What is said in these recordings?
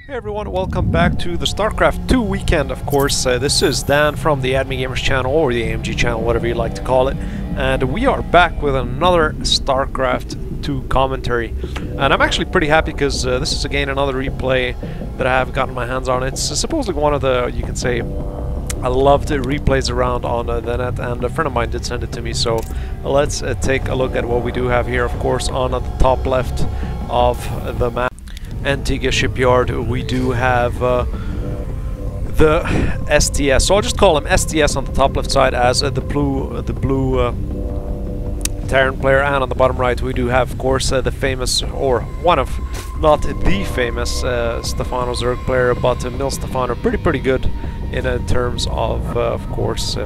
Hey everyone, welcome back to the StarCraft 2 weekend, of course. This is Dan from the AddMeGamers channel, or the AMG channel, whatever you like to call it. And we are back with another StarCraft 2 commentary. And I'm actually pretty happy because this is again another replay that I have gotten my hands on. It's supposedly one of the, you can say, I loved replays around on the net, and a friend of mine did send it to me. So let's take a look at what we do have here. Of course, on the top left of the map, Antigua shipyard, we do have the STS. So I'll just call him STS on the top left side as the blue Terran player, and on the bottom right we do have, of course, the famous, or one of, not the famous StarStephano Zerg player, but MillStephano. Pretty good in terms of course,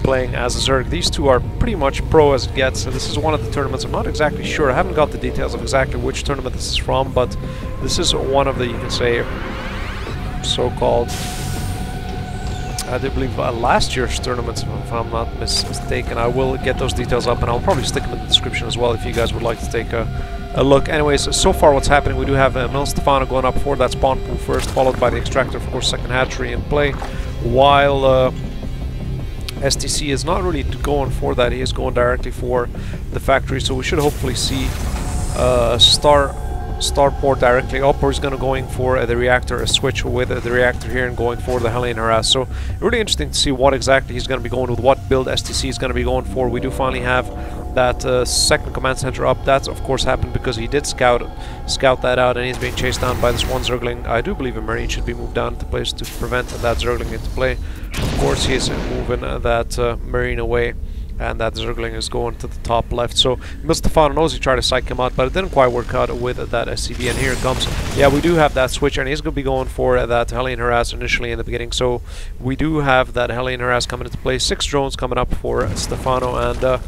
playing as a Zerg. These two are pretty much pro as it gets. This is one of the tournaments. I'm not exactly sure. I haven't got the details of exactly which tournament this is from, but this is one of the, you can say, so-called, I do believe, last year's tournaments, if I'm not mistaken. I will get those details up, and I'll probably stick them in the description as well if you guys would like to take a look. Anyways, so far what's happening, we do have MillStephano going up for that spawn pool first, followed by the extractor, of course, second hatchery in play, while STC is not really going for that. He is going directly for the factory, so we should hopefully see starport directly up, or he's going to going for the reactor, a switch with the reactor here and going for the Hellion harass. So really interesting to see what exactly he's going to be going with, what build STC is going to be going for. We do finally have that second command center up. That's of course happened because he did scout that out, and he's being chased down by this one Zergling. I do believe a Marine should be moved down into place to prevent that Zergling into play. Of course he is moving that Marine away, and that Zergling is going to the top left. So MillStephano knows he tried to psych him out, but it didn't quite work out with that SCV, and here it comes. Yeah, we do have that switch, and he's going to be going for that Hellion harass initially in the beginning. So we do have that Hellion harass coming into play. 6 drones coming up for Stephano, and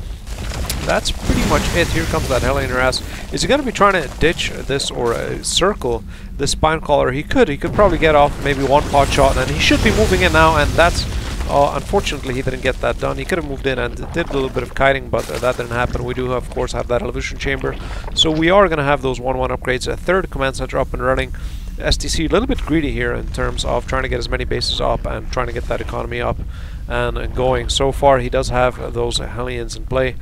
that's pretty much it. Here comes that Hellion harass. Is he going to be trying to ditch this or circle this spine collar? He could probably get off maybe one pot shot, and he should be moving in now, and that's unfortunately he didn't get that done. He could have moved in and did a little bit of kiting, but that didn't happen. We do of course have that evolution chamber, so we are going to have those 1-1 upgrades. A third command center up and running. STC a little bit greedy here in terms of trying to get as many bases up and trying to get that economy up and going. So far he does have those Hellions in play,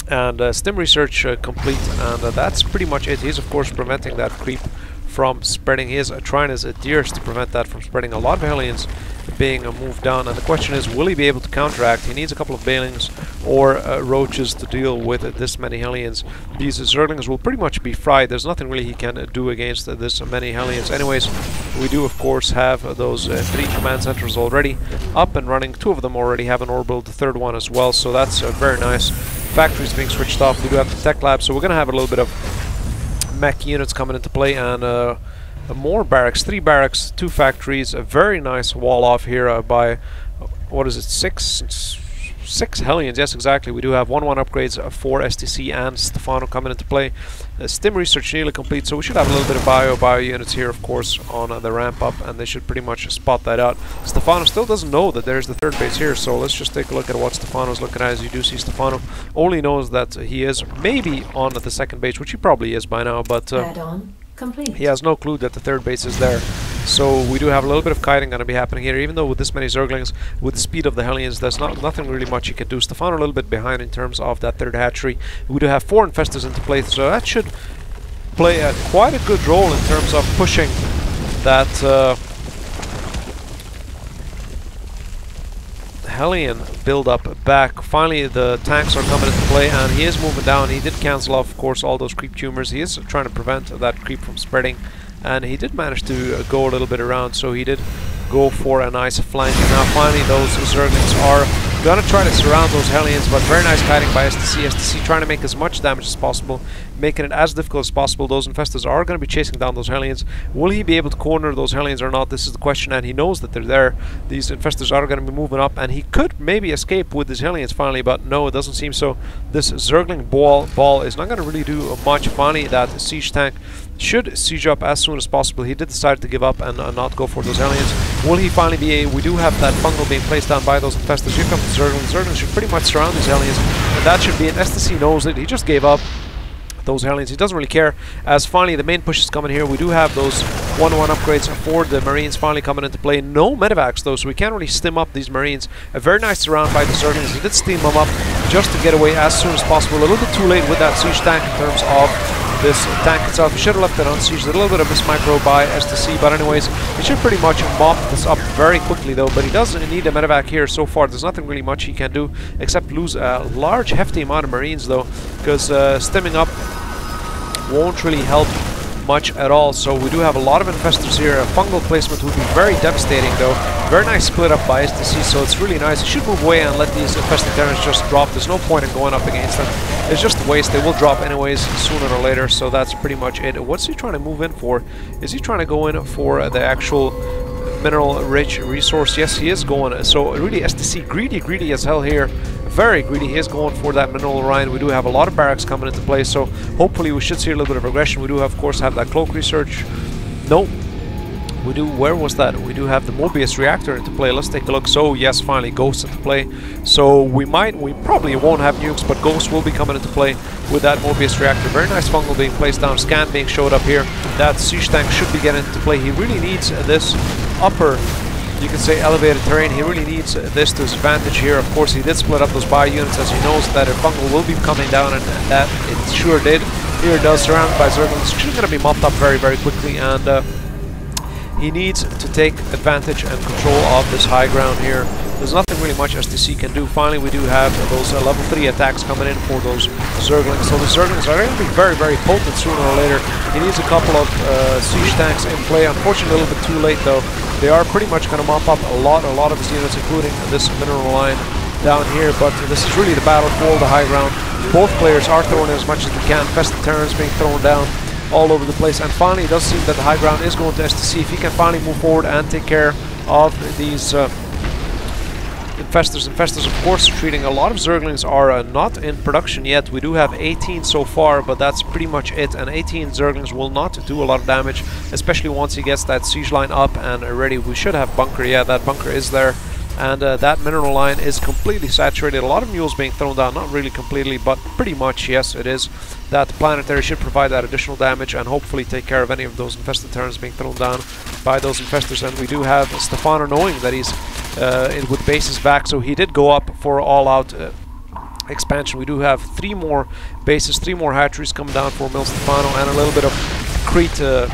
and stim research complete, and that's pretty much it. He's of course preventing that creep from spreading. He is trying his dearest to prevent that from spreading. A lot of Hellions being moved down, and the question is, will he be able to counteract? He needs a couple of Balings or Roaches to deal with this many Hellions. These Zerglings will pretty much be fried. There's nothing really he can do against this many Hellions. Anyways, we do of course have those 3 command centers already up and running. 2 of them already have an orbital, the 3rd one as well, so that's very nice. Factories being switched off. We do have the tech lab, so we're going to have a little bit of mech units coming into play, and more barracks, 3 barracks, 2 factories, a very nice wall off here by, what is it, 6 Hellions, yes exactly. We do have 1-1 upgrades for STC and Stephano coming into play. Stim research nearly complete, so we should have a little bit of bio units here of course on the ramp up, and they should pretty much spot that out. Stephano still doesn't know that there's the 3rd base here, so let's just take a look at what Stephano's looking at. As you do see, Stephano only knows that he is maybe on the 2nd base, which he probably is by now, but he has no clue that the 3rd base is there. So we do have a little bit of kiting going to be happening here, even though with this many Zerglings, with the speed of the Hellions, there's nothing really much you can do. Stephano a little bit behind in terms of that 3rd hatchery. We do have 4 infestors into play, so that should play quite a good role in terms of pushing that Hellion build up back. Finally the tanks are coming into play, and he is moving down. He did cancel off of course all those creep tumors. He is trying to prevent that creep from spreading, and he did manage to go a little bit around, so he did go for a nice flank. And now finally those Zerglings are gonna try to surround those Hellions, but very nice kiting by STC. STC trying to make as much damage as possible, making it as difficult as possible. Those infestors are going to be chasing down those Hellions. Will he be able to corner those Hellions or not? This is the question, and he knows that they're there. These infestors are going to be moving up, and he could maybe escape with his Hellions finally, but no, it doesn't seem so. This Zergling ball is not going to really do much. Finally that siege tank should siege up as soon as possible. He did decide to give up and not go for those Hellions. Will he finally be we do have that fungal being placed down by those infestors. Here comes the Zerglings. Zerglings should pretty much surround these Hellions, and that should be it. STC knows it. He just gave up. those Hellions. He doesn't really care, as finally the main push is coming here. We do have those 1-1 upgrades for the Marines finally coming into play. No medevacs though, so we can't really stim up these Marines. A very nice surround by the Zerglings. He did steam them up just to get away as soon as possible. A little bit too late with that siege tank in terms of this tank itself. He should have left it on siege. A little bit of mismicro by STC, but anyways, he should pretty much mop this up very quickly though. But he doesn't need a medevac here so far. There's nothing really much he can do except lose a large, hefty amount of Marines though, because stimming up won't really help much at all. So we do have a lot of infestors here. A fungal placement would be very devastating though. Very nice split up by STC, so it's really nice. You should move away and let these infested Terrans just drop. There's no point in going up against them. It's just a waste. They will drop anyways sooner or later, so that's pretty much it. What's he trying to move in for? Is he trying to go in for the actual mineral rich resource? Yes, he is going. So really STC greedy as hell here. Very greedy. He is going for that mineral Orion. We do have a lot of barracks coming into play, so hopefully we should see a little bit of aggression. We do of course have that cloak research. No, we do. Where was that? We do have the Mobius reactor into play. Let's take a look. So yes, finally Ghosts into play. So we probably won't have nukes, but Ghosts will be coming into play with that Mobius reactor. Very nice fungal being placed down. Scan being showed up here. That siege tank should be getting into play. He really needs this upper, you can say, elevated terrain. He really needs this to his advantage here. Of course, he did split up those bio units as he knows that a fungal will be coming down, and that it sure did. Here it does, surrounded by Zerglings. It's going to be mopped up very quickly, and he needs to take advantage and control of this high ground here. There's nothing really much STC can do. Finally, we do have those level 3 attacks coming in for those Zerglings. So the Zerglings are going to be very potent sooner or later. He needs a couple of siege tanks in play. Unfortunately, a little bit too late though. They are pretty much going to mop up a lot of his units, including this mineral line down here. But this is really the battle for the high ground. Both players are throwing as much as they can. Infested Terrans being thrown down all over the place. And finally, it does seem that the high ground is going to STC. If he can finally move forward and take care of these infestors. Infestors, of course, retreating. A lot of Zerglings are not in production yet. We do have 18 so far, but that's pretty much it. And 18 Zerglings will not do a lot of damage, especially once he gets that siege line up and ready. We should have bunker. Yeah, that bunker is there. And that mineral line is completely saturated. A lot of mules being thrown down, not really completely, but pretty much, yes, it is. That planetary should provide that additional damage and hopefully take care of any of those infested Terrans being thrown down by those infestors. And we do have Stefano knowing that he's with bases back, so he did go up for all-out expansion. We do have 3 more bases, 3 more hatcheries coming down for MillStephano, and a little bit of Crete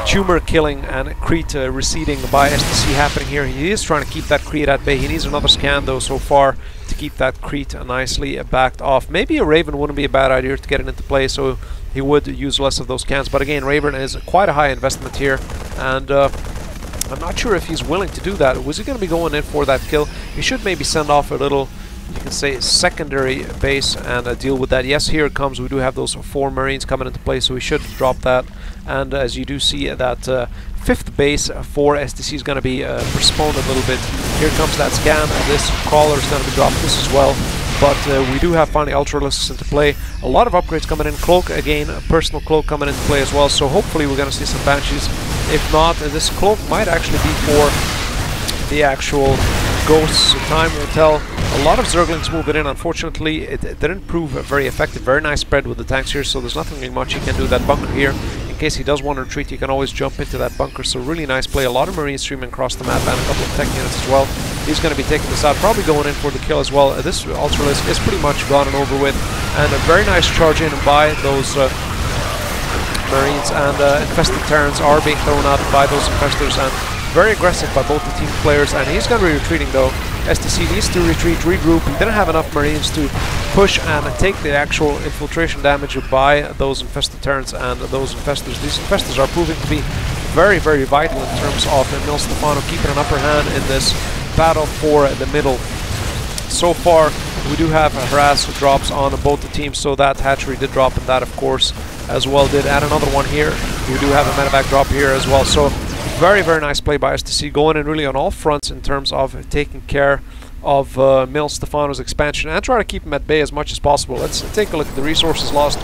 tumor killing and Crete receding by STC happening here. He is trying to keep that Crete at bay. He needs another scan though so far to keep that Crete nicely backed off. Maybe a Raven wouldn't be a bad idea to get it into play, so he would use less of those scans. But again, Raven is quite a high investment here, and I'm not sure if he's willing to do that. Was he going to be going in for that kill? He should maybe send off a little, you can say, secondary base and deal with that. Yes, here it comes. We do have those 4 Marines coming into play, so we should drop that. And as you do see, that 5th base for STC is going to be postponed a little bit. Here comes that scan, and this crawler is going to be dropped this as well. But we do have finally Ultralisks into play. A lot of upgrades coming in. Cloak again, a personal cloak coming into play as well. So hopefully we're going to see some Banshees. If not, this cloak might actually be for the actual Ghosts. Time will tell. A lot of Zerglings moving in. Unfortunately, it didn't prove very effective. Very nice spread with the tanks here, so there's nothing really much he can do. That bunker here, in case he does want to retreat, he can always jump into that bunker. So really nice play. A lot of Marines streaming across the map and a couple of tech units as well. He's going to be taking this out, probably going in for the kill as well. This Ultralisk is pretty much gone and over with, and a very nice charge in by those Marines, and infested Terrans are being thrown out by those infestors, and very aggressive by both the team players. And he's going to be retreating though. STC needs to retreat, regroup. He didn't have enough Marines to push and take the actual infiltration damage by those infested Terrans and those infestors. These infestors are proving to be very vital in terms of MillStephano keeping an upper hand in this battle for the middle. So far, we do have harass drops on both the teams, so that hatchery did drop, and that of course as well did add another one here. We do have a medevac drop here as well, so very nice play by STC, going in really on all fronts in terms of taking care of MillStephano's expansion and try to keep him at bay as much as possible. Let's take a look at the resources lost.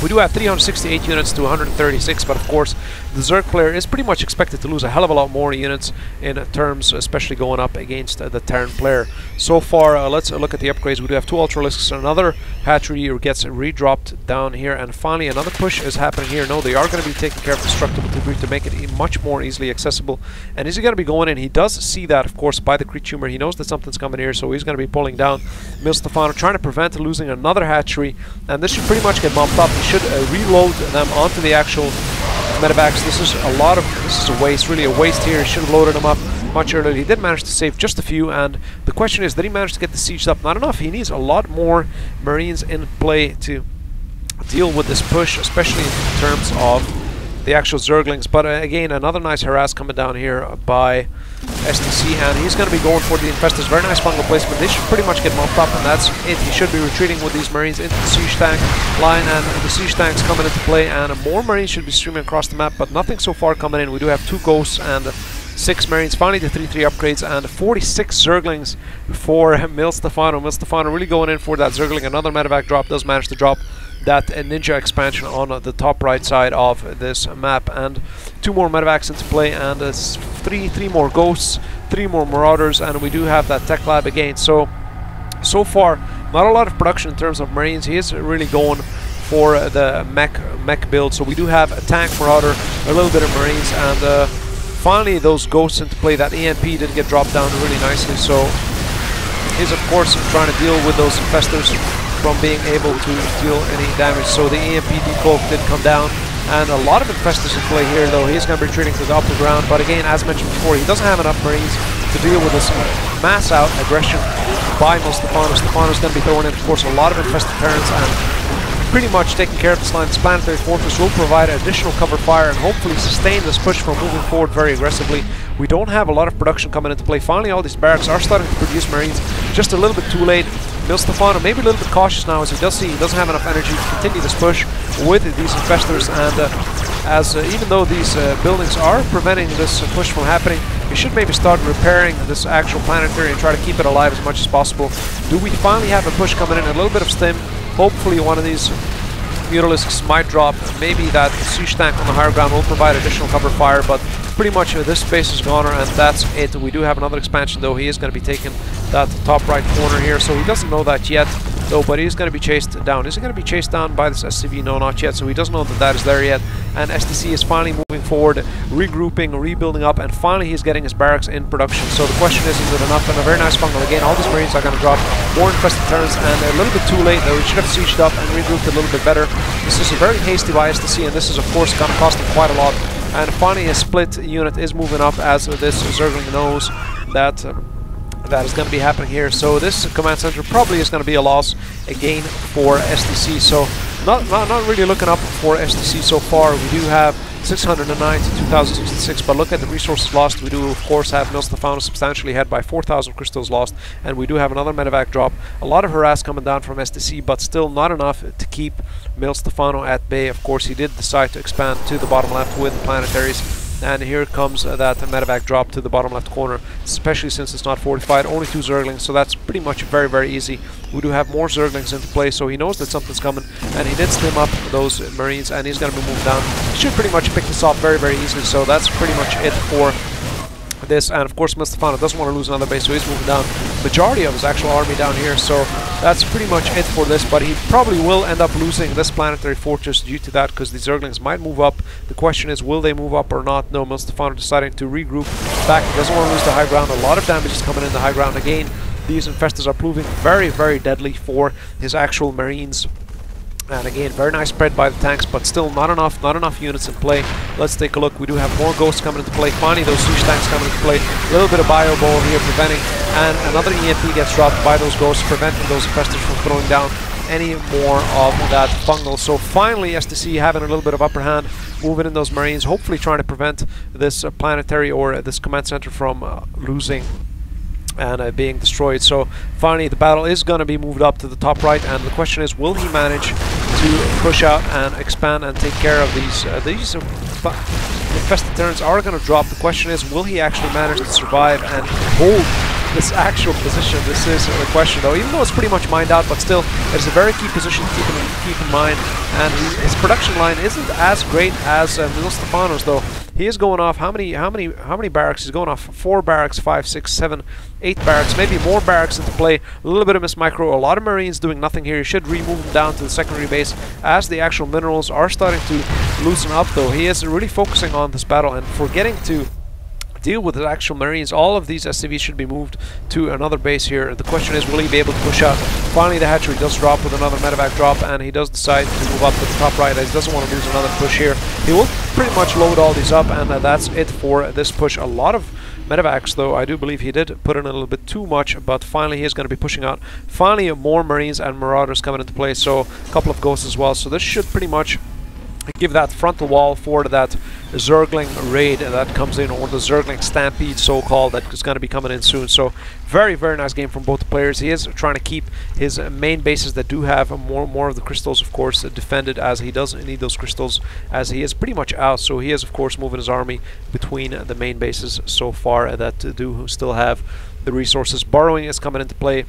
We do have 368 units to 136, but of course the Zerg player is pretty much expected to lose a hell of a lot more units in terms, especially going up against the Terran player. So far, let's look at the upgrades. We do have 2 Ultralisks, another hatchery or gets redropped down here. And finally, another push is happening here. No, they are going to be taking care of destructible debris to make it much more easily accessible. And is he going to be going in? He does see that, of course, by the Crete tumor. He knows that something's coming here, so he's going to be pulling down MillStephano, trying to prevent losing another hatchery. And this should pretty much get bumped up. He should reload them onto the actual medevacs. This is a waste, really a waste here. He should have loaded them up much earlier. He did manage to save just a few, and the question is, did he manage to get the siege up? Not enough. He needs a lot more Marines in play to deal with this push, especially in terms of the actual Zerglings. But again, another nice harass coming down here by STC, and he's going to be going for the infestors. Very nice fungal placement. They should pretty much get bumped up, and that's it. He should be retreating with these Marines into the siege tank line, and the siege tanks coming into play, and more Marines should be streaming across the map, but nothing so far coming in. We do have 2 ghosts and 6 Marines. Finally, the 3-3 upgrades and 46 Zerglings for MillStephano. MillStephano really going in for that Zergling. Another medevac drop, does manage to drop that ninja expansion on the top right side of this map, and 2 more medevacs into play, and three more ghosts, 3 more marauders, and we do have that tech lab again. So far, not a lot of production in terms of Marines. He is really going for the mech build. So we do have a tank, marauder, a little bit of Marines, and finally those ghosts into play. That EMP did get dropped down really nicely, so he's of course trying to deal with those infestors from being able to deal any damage. So the EMP decloak did come down, and a lot of infestors in play here, though. He's going to be retreating to the upper ground, but again, as mentioned before, he doesn't have enough Marines to deal with this mass out aggression by MillStephano. Stefano's going to be throwing in, of course, a lot of infested parents, and pretty much taking care of this line. This planetary fortress will provide additional cover fire and hopefully sustain this push from moving forward very aggressively. We don't have a lot of production coming into play. Finally, all these barracks are starting to produce Marines just a little bit too late. MillStephano maybe a little bit cautious now, as he does see he doesn't have enough energy to continue this push with these infestors, and even though these buildings are preventing this push from happening, we should maybe start repairing this actual planetary and try to keep it alive as much as possible. Do we finally have a push coming in? A little bit of stim. Hopefully one of these Mutalisks might drop. Maybe that siege tank on the higher ground will provide additional cover fire, but pretty much this space is goner, and that's it. We do have another expansion, though. He is going to be taking that top right corner here, so he doesn't know that yet, though, but he's going to be chased down. Is he going to be chased down by this SCV? No, not yet, so he doesn't know that that is there yet. And STC is finally moving forward, regrouping, rebuilding up, and finally he's getting his barracks in production. So the question is it enough? And a very nice fungal again. All these Marines are going to drop more infested turrets, and a little bit too late, though. He should have sieged up and regrouped a little bit better. This is a very hasty by STC, and this is of course going to cost him quite a lot. And finally a split unit is moving up, as this Zergling knows that that is going to be happening here. So this command center probably is going to be a loss again for STC. So not really looking up for STC so far. We do have 609 to 2066, but look at the resources lost. We do of course have MillStephano substantially ahead by 4,000 crystals lost, and we do have another medevac drop. A lot of harass coming down from STC, but still not enough to keep MillStephano at bay. Of course, he did decide to expand to the bottom left with the planetaries, and here comes that medevac drop to the bottom left corner, especially since it's not fortified. Only 2 Zerglings, so that's pretty much very easy. We do have more Zerglings into play, so he knows that something's coming, and he did stim up those Marines, and he's going to be moved down. Should pretty much pick this off very easily, so that's pretty much it for this. And of course MillStephano doesn't want to lose another base, so he's moving down majority of his actual army down here. So that's pretty much it for this, but he probably will end up losing this planetary fortress due to that, because the Zerglings might move up. The question is, will they move up or not? No, MillStephano deciding to regroup back. He doesn't want to lose the high ground. A lot of damage is coming in the high ground again. These infestors are proving very deadly for his actual Marines. And again, very nice spread by the tanks, but still not enough units in play. Let's take a look. We do have more ghosts coming into play. Finally, those siege tanks coming into play. A little bit of bio ball here preventing, and another EMP gets dropped by those ghosts, preventing those infestors from throwing down any more of that fungal. So finally, STC having a little bit of upper hand, moving in those Marines, hopefully trying to prevent this planetary or this command center from losing and being destroyed. So finally the battle is going to be moved up to the top right, and the question is, will he manage to push out and expand and take care of these infested turrets are going to drop. The question is, will he actually manage to survive and hold this actual position? This is the question, though, even though it's pretty much mined out, but still it's a very key position to keep in mind. And his production line isn't as great as MillStephano's, though. he is going off how many barracks? He's going off 4 barracks, 5, 6, 7, 8 barracks, maybe more barracks into play. A little bit of Miss Micro, a lot of Marines doing nothing here. He should remove them down to the secondary base as the actual minerals are starting to loosen up, though. He is really focusing on this battle and forgetting to deal with the actual Marines. All of these SCVs should be moved to another base here. The question is, will he be able to push out? Finally, the hatchery does drop with another medevac drop, and he does decide to move up to the top right. He doesn't want to lose another push here. He will pretty much load all these up, and that's it for this push. A lot of medevacs, though. I do believe he did put in a little bit too much, but finally he is going to be pushing out. Finally, more Marines and Marauders coming into play, so a couple of Ghosts as well. So this should pretty much give that frontal wall for that Zergling raid that comes in, or the Zergling Stampede, so-called, that is going to be coming in soon. So very, very nice game from both the players. He is trying to keep his main bases that do have more of the crystals, of course, defended, as he doesn't need those crystals, as he is pretty much out. So he is, of course, moving his army between the main bases so far that do still have the resources. Burrowing is coming into play,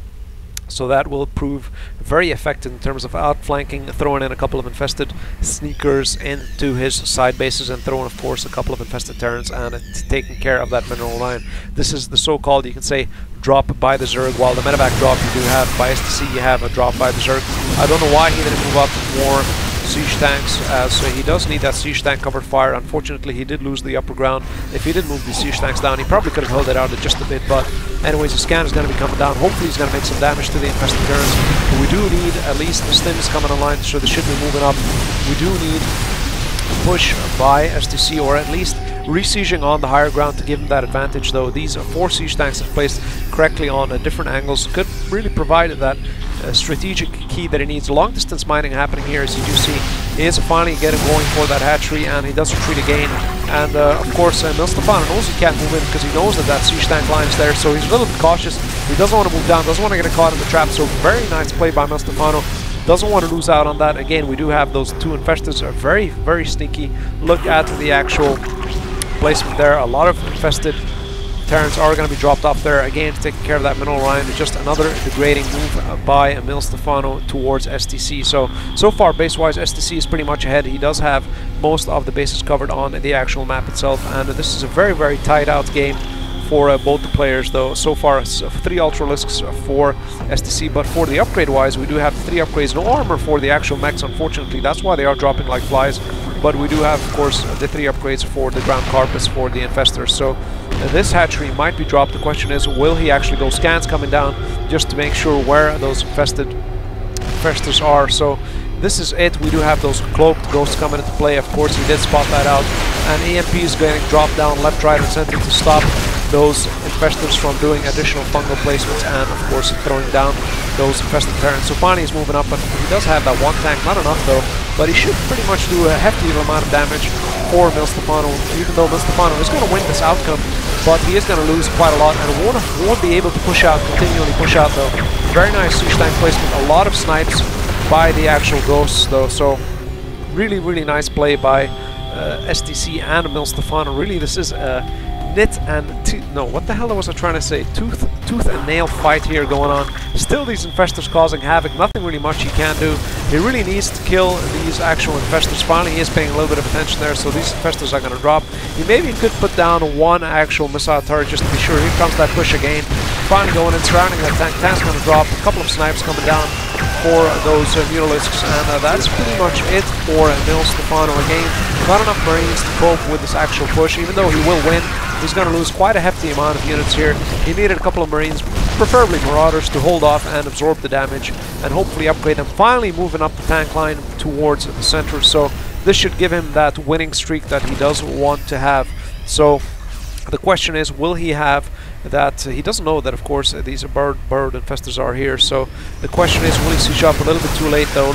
so that will prove very effective in terms of outflanking, throwing in a couple of infested sneakers into his side bases, and throwing, of course, a couple of infested Terrans, and taking care of that mineral line. This is the so-called, you can say, drop by the Zerg, while the medevac drop you do have by STC, you have a drop by the Zerg. I don't know why he didn't move up more siege tanks, as he does need that siege tank covered fire. Unfortunately, he did lose the upper ground. If he did move the siege tanks down, he probably could have held it out just a bit, but anyways, the scan is going to be coming down. Hopefully he's going to make some damage to the infested Terrans. We do need at least the stims coming online, so they should be moving up. We do need a push by STC, or at least re-sieging on the higher ground to give him that advantage, though. These 4 siege tanks, if placed correctly on different angles, could really provide that strategic key that he needs. Long distance mining happening here, as you do see. He is finally getting going for that hatchery, and he does retreat again. And of course, MillStephano knows he can't move in because he knows that that siege tank line is there, so he's a little bit cautious. He doesn't want to move down, doesn't want to get caught in the trap, so very nice play by MillStephano. Doesn't want to lose out on that. Again, we do have those 2 infestors, are very, very sneaky. Look at the actual placement there. A lot of infested Terrans are going to be dropped off there. Again, taking care of that mineral line. Just another degrading move by MillStephano towards STC. So far, base-wise, STC is pretty much ahead. He does have most of the bases covered on the actual map itself, and this is a very, very tight-out game for both the players, though. So far, it's 3 Ultralisks for STC, but for the upgrade-wise, we do have 3 upgrades. No armor for the actual mechs, unfortunately. That's why they are dropping like flies. But we do have, of course, the 3 upgrades for the ground carpets for the infestors. So this hatchery might be dropped. The question is, will he actually go? Scans coming down just to make sure where those infestors are. So this is it. We do have those cloaked ghosts coming into play. Of course, he did spot that out. And EMP is getting dropped down left, right, and center to stop those infestors from doing additional fungal placements, and of course throwing down those infested Terrans. So finally he's moving up, but he does have that 1 tank, not enough though, but he should pretty much do a hefty amount of damage for MillStephano, even though MillStephano is going to win this outcome, but he is going to lose quite a lot, and won't be able to push out, continually push out though. Very nice siege tank placement, a lot of snipes by the actual ghosts though, so really, really nice play by STC and MillStephano. Really, this is nit and no, what the hell was I trying to say? Tooth and nail fight here going on. Still, these infestors causing havoc. Nothing really much he can do. He really needs to kill these actual infestors. Finally, he is paying a little bit of attention there, so these infestors are going to drop. He maybe could put down 1 actual missile turret just to be sure. Here comes that push again. Finally going in, surrounding that tank. Tank's going to drop. A couple of snipes coming down for those Mutalisks, and that's pretty much it for MillStephano. Again, not enough Marines to cope with this actual push. Even though he will win, he's going to lose quite a hefty amount of units here. He needed a couple of Marines, preferably Marauders, to hold off and absorb the damage and hopefully upgrade them. Finally moving up the tank line towards the center, so this should give him that winning streak that he does want to have. So the question is, will he have that? He doesn't know that, of course, these burrowed infestors are here, so the question is, will he siege up? A little bit too late though,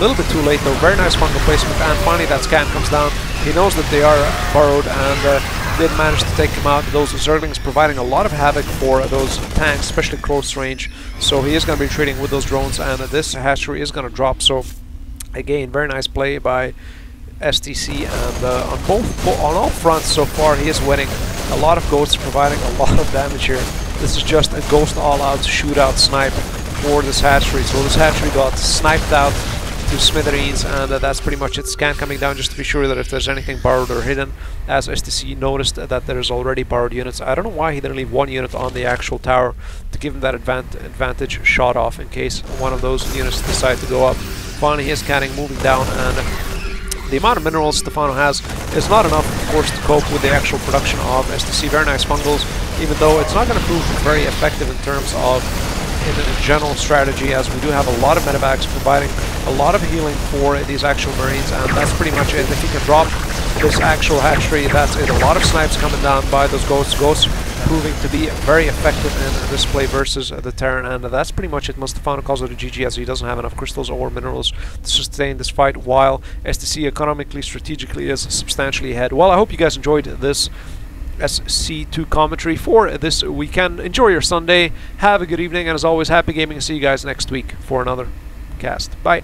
very nice fungal placement, and finally that scan comes down. He knows that they are burrowed, and did manage to take him out. Those Zerglings providing a lot of havoc for those tanks, especially close range, so he is going to be trading with those drones, and this hatchery is going to drop. So again, very nice play by STC, and on all fronts so far he is winning. A lot of ghosts providing a lot of damage here. This is just a ghost all-out shootout snipe for this hatchery. So this hatchery got sniped out to smithereens, and that's pretty much it. Scan coming down just to be sure that if there's anything borrowed or hidden, as STC noticed that there's already borrowed units. I don't know why he didn't leave one unit on the actual tower to give him that advantage shot off in case one of those units decide to go up. Finally, he is scanning, moving down, and the amount of minerals Stephano has is not enough, of course, to cope with the actual production of STC. Very nice fungals, even though it's not going to prove very effective in terms of in a general strategy, as we do have a lot of medevacs providing a lot of healing for these actual marines, and that's pretty much it. If you can drop this actual hatchery, that's it. A lot of snipes coming down by those ghosts. Ghosts proving to be very effective in this play versus the Terran, and that's pretty much it. MillStephano calls it a GG, as he doesn't have enough crystals or minerals to sustain this fight, while STC economically, strategically is substantially ahead. Well, I hope you guys enjoyed this SC2 commentary for this weekend. Enjoy your Sunday, have a good evening, and as always, happy gaming, and see you guys next week for another cast. Bye.